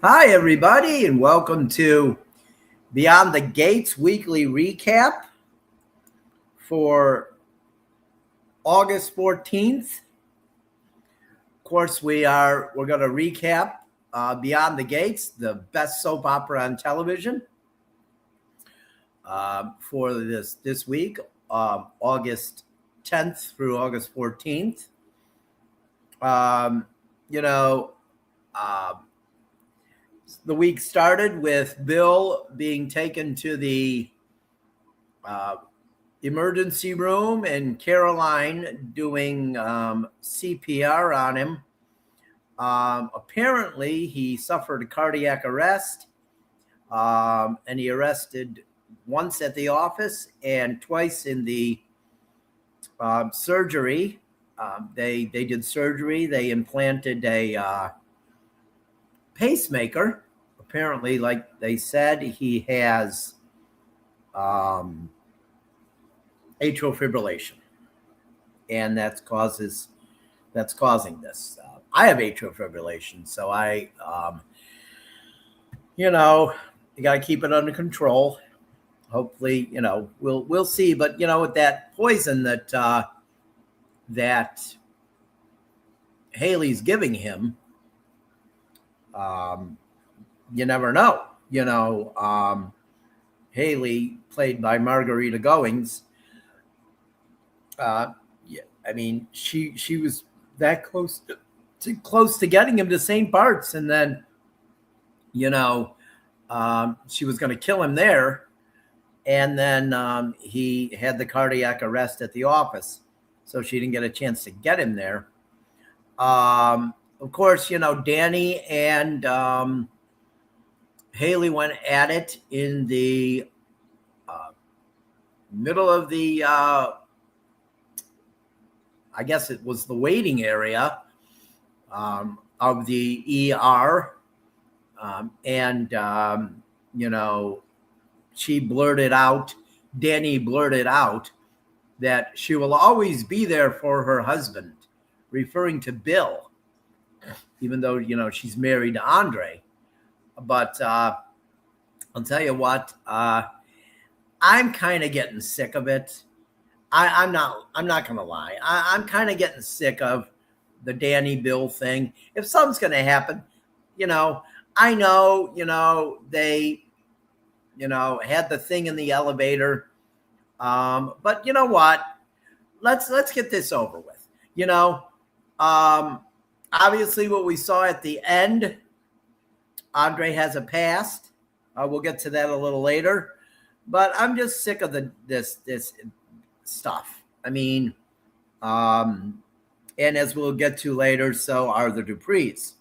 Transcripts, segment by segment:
Hi, everybody, and welcome to Beyond the Gates weekly recap for August 14th. Of course, we're going to recap Beyond the Gates, the best soap opera on television for this week, August 10th through August 14th. The week started with Bill being taken to the emergency room and Caroline doing CPR on him. Apparently, he suffered a cardiac arrest, and he arrested once at the office and twice in the surgery. They did surgery. They implanted a pacemaker. Apparently, like they said, he has atrial fibrillation, and that's causing this. I have atrial fibrillation, so you got to keep it under control. Hopefully, we'll see. But with that poison that Haley's giving him, you never know. Haley, played by Margarita Goings, she was that close to getting him to St. Bart's, and then she was going to kill him there, and then he had the cardiac arrest at the office, so she didn't get a chance to get him there. Of course, Danny and Haley went at it in the middle of the I guess it was the waiting area of the ER. Danny blurted out that she will always be there for her husband, referring to Bill, even though, she's married to Andre. But I'll tell you what, I'm kind of getting sick of it. I'm not going to lie. I'm kind of getting sick of the Danny Bill thing. If something's going to happen, I know, they, had the thing in the elevator. But you know what? Let's get this over with. Obviously what we saw at the end, Andre has a past. We'll get to that a little later. But I'm just sick of this stuff. And as we'll get to later, so are the Duprees.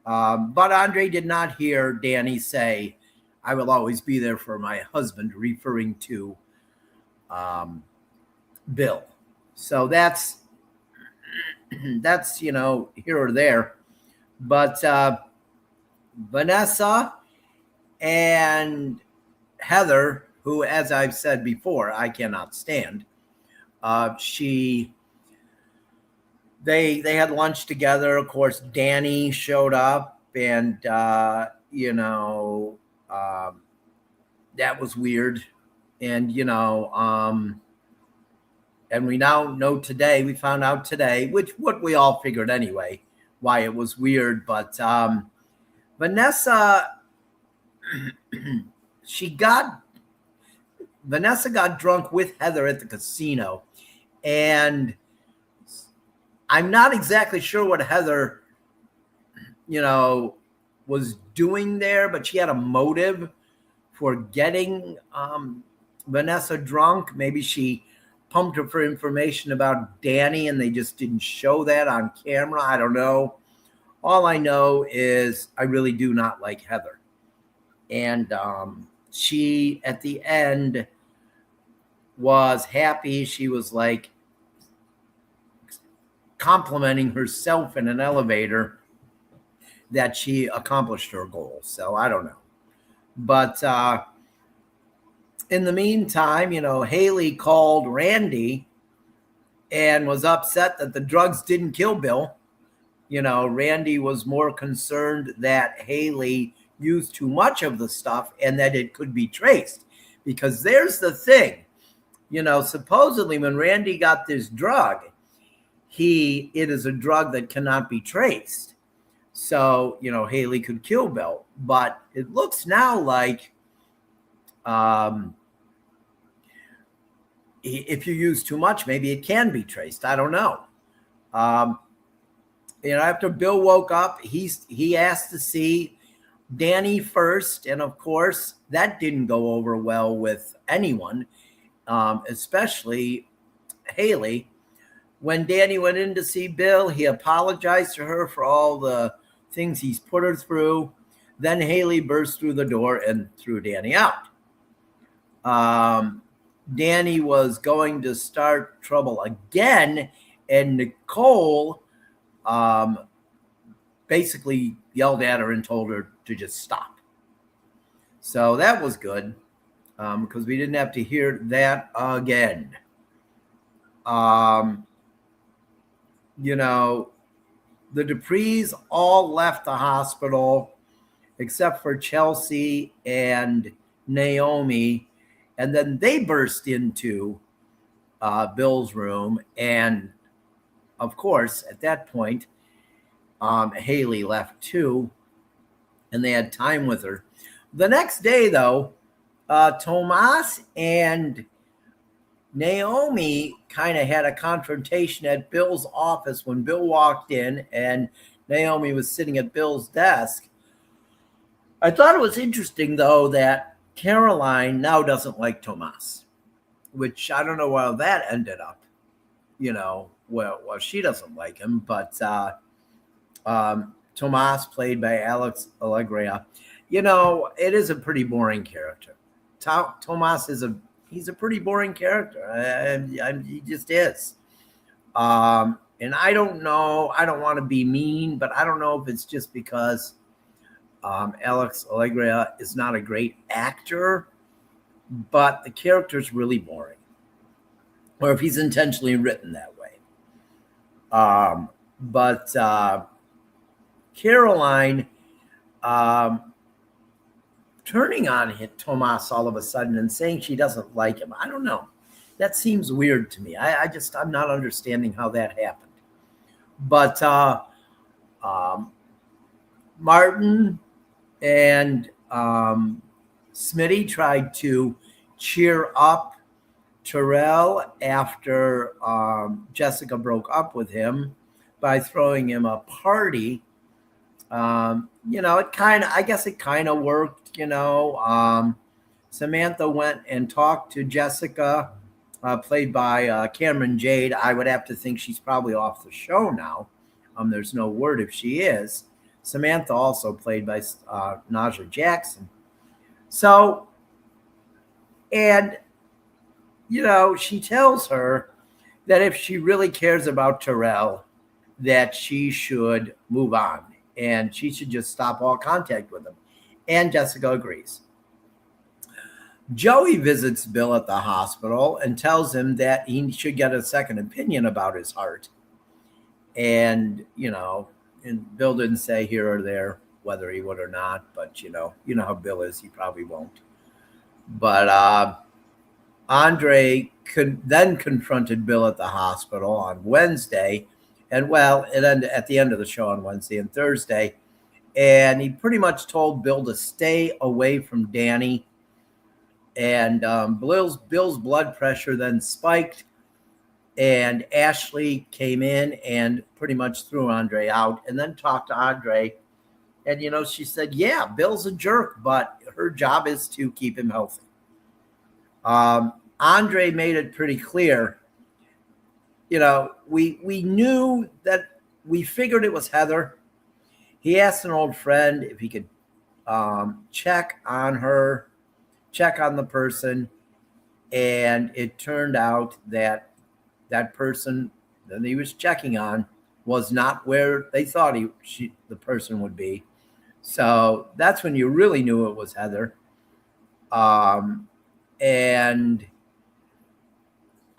But Andre did not hear Danny say, "I will always be there for my husband," referring to Bill. So that's here or there. But Vanessa and Heather, who, as I've said before, I cannot stand. They had lunch together. Of course, Danny showed up, and that was weird. And and we now know today. We found out today, what we all figured anyway, why it was weird. But Vanessa got drunk with Heather at the casino, and I'm not exactly sure what Heather, was doing there, but she had a motive for getting Vanessa drunk. Maybe she pumped her for information about Danny, and they just didn't show that on camera. I don't know. All I know is I really do not like Heather. And she, at the end, was happy. She was like complimenting herself in an elevator that she accomplished her goal. So I don't know. But in the meantime, Haley called Randy and was upset that the drugs didn't kill Bill. Randy was more concerned that Haley used too much of the stuff and that it could be traced. Because there's the thing, supposedly when Randy got this drug, it is a drug that cannot be traced. So, Haley could kill Bill. But it looks now like if you use too much, maybe it can be traced. I don't know. After Bill woke up, he asked to see Danny first. And of course, that didn't go over well with anyone, especially Haley. When Danny went in to see Bill, he apologized to her for all the things he's put her through. Then Haley burst through the door and threw Danny out. Danny was going to start trouble again, and Nicole basically yelled at her and told her to just stop. So that was good, because we didn't have to hear that again. The Duprees all left the hospital except for Chelsea and Naomi. And then they burst into Bill's room. And of course, at that point, Haley left too, and they had time with her. The next day, though, Tomas and Naomi kind of had a confrontation at Bill's office when Bill walked in and Naomi was sitting at Bill's desk. I thought it was interesting, though, that Caroline now doesn't like Tomas, which I don't know why that ended up. Well, she doesn't like him, but Tomas, played by Alex Alegria, it is a pretty boring character. Tomas he's a pretty boring character. He just is. And I don't know. I don't want to be mean, but I don't know if it's just because Alex Alegria is not a great actor, but the character's really boring, or if he's intentionally written that way. But Caroline turning on Tomas all of a sudden and saying she doesn't like him. I don't know. That seems weird to me. I'm not understanding how that happened. But Martin and Smitty tried to cheer up Terrell after Jessica broke up with him by throwing him a party. I guess it kind of worked. Samantha went and talked to Jessica, played by Cameron Jade. I would have to think she's probably off the show now. There's no word if she is. Samantha also played by Naja Jackson. So, and, she tells her that if she really cares about Terrell, that she should move on and she should just stop all contact with him. And Jessica agrees. Joey visits Bill at the hospital and tells him that he should get a second opinion about his heart. And, and Bill didn't say here or there whether he would or not, but you know how Bill is, he probably won't. But Andre then confronted Bill at the hospital on Wednesday, and it ended at the end of the show on Wednesday and Thursday, and he pretty much told Bill to stay away from Danny. And Bill's blood pressure then spiked, and Ashley came in and pretty much threw Andre out, and then talked to Andre. And, she said, yeah, Bill's a jerk, but her job is to keep him healthy. Andre made it pretty clear. We knew that, we figured it was Heather. He asked an old friend if he could check on her, check on the person, and it turned out that that person that he was checking on was not where they thought the person would be. So that's when you really knew it was Heather. And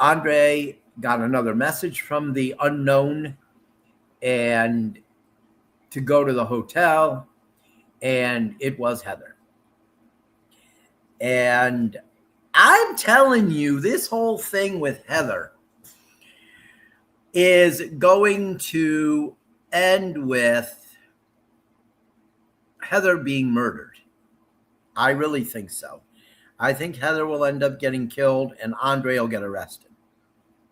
Andre got another message from the unknown, and to go to the hotel, and it was Heather. And I'm telling you, this whole thing with Heather is going to end with Heather being murdered. I really think so. I think Heather will end up getting killed and Andre will get arrested.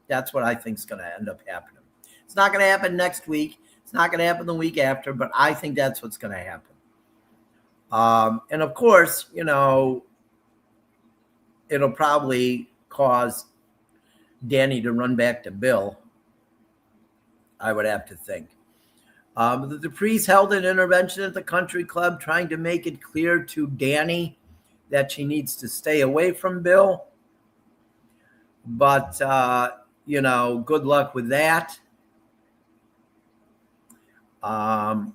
That's what I think is going to end up happening. It's not going to happen next week. It's not going to happen the week after, but I think that's what's going to happen. And of course, it'll probably cause Danny to run back to Bill, I would have to think. The priest held an intervention at the country club trying to make it clear to Danny that she needs to stay away from Bill. But, good luck with that.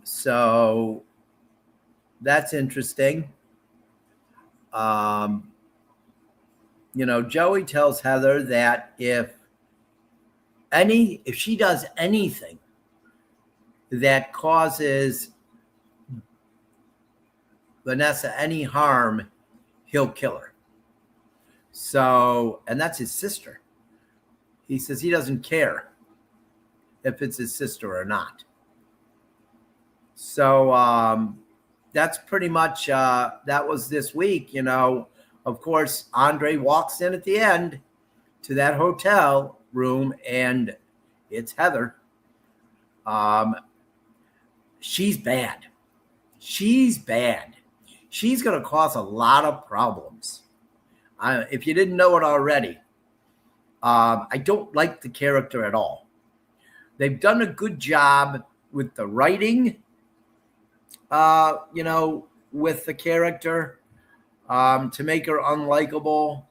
So that's interesting. Joey tells Heather that if she does anything that causes Vanessa any harm, he'll kill her. So, and that's his sister. He says he doesn't care if it's his sister or not. So that's pretty much, that was this week. Of course, Andre walks in at the end to that hotel room and it's Heather. She's bad. She's bad. She's going to cause a lot of problems. If you didn't know it already, I don't like the character at all. They've done a good job with the writing, with the character to make her unlikable.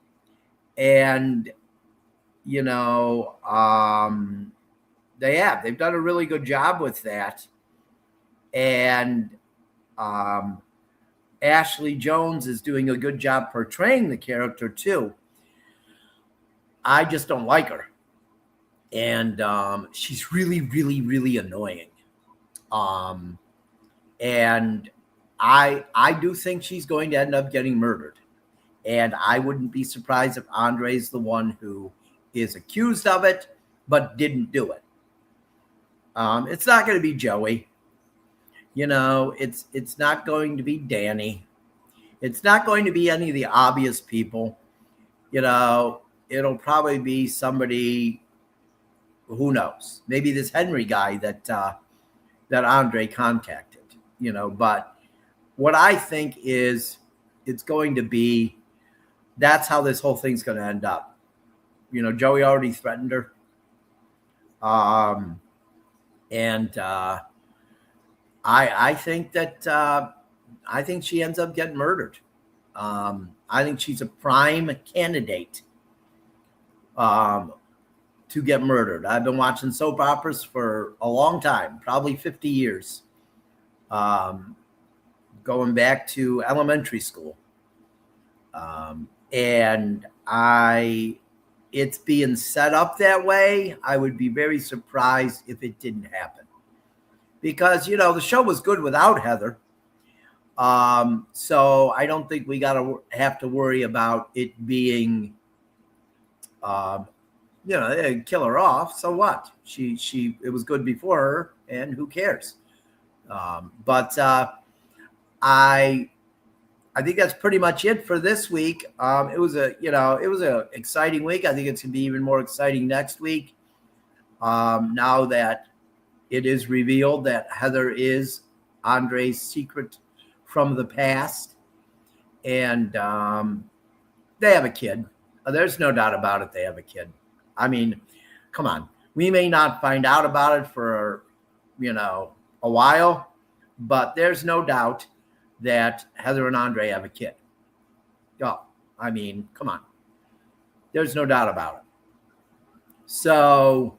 And, they've done a really good job with that. And Ashley Jones is doing a good job portraying the character too. I just don't like her. And she's really, really, really annoying. And I do think she's going to end up getting murdered. And I wouldn't be surprised if Andre's the one who is accused of it, but didn't do it. It's not going to be Joey. It's not going to be Danny. It's not going to be any of the obvious people. It'll probably be somebody, who knows? Maybe this Henry guy that Andre contacted. But what I think is it's going to be, that's how this whole thing's going to end up. Joey already threatened her. I think that I think she ends up getting murdered. I think she's a prime candidate to get murdered. I've been watching soap operas for a long time, probably 50 years, going back to elementary school. And it's being set up that way. I would be very surprised if it didn't happen. Because, the show was good without Heather. So I don't think we have to worry about it being, they kill her off. So what? It was good before her, and who cares? But I think that's pretty much it for this week. It was a exciting week. I think it's going to be even more exciting next week. Now that it is revealed that Heather is Andre's secret from the past. And they have a kid. There's no doubt about it. They have a kid. I mean, come on. We may not find out about it for, a while, but there's no doubt that Heather and Andre have a kid. Oh, I mean, come on. There's no doubt about it. So,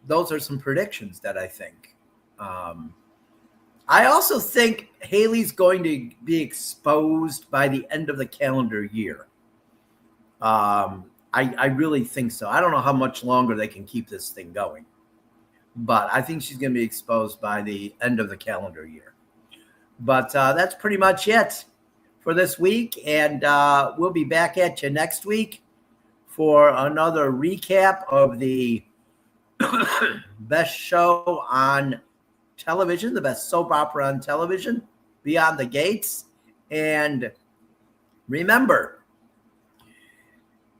those are some predictions that I think. I also think Haley's going to be exposed by the end of the calendar year. I really think so. I don't know how much longer they can keep this thing going. but I think she's going to be exposed by the end of the calendar year. But that's pretty much it for this week. And we'll be back at you next week for another recap of the best show on television, the best soap opera on television, Beyond the Gates. And remember,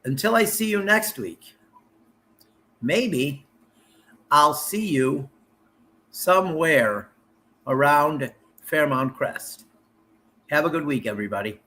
until I see you next week, maybe I'll see you somewhere around Fairmount Crest. Have a good week, everybody.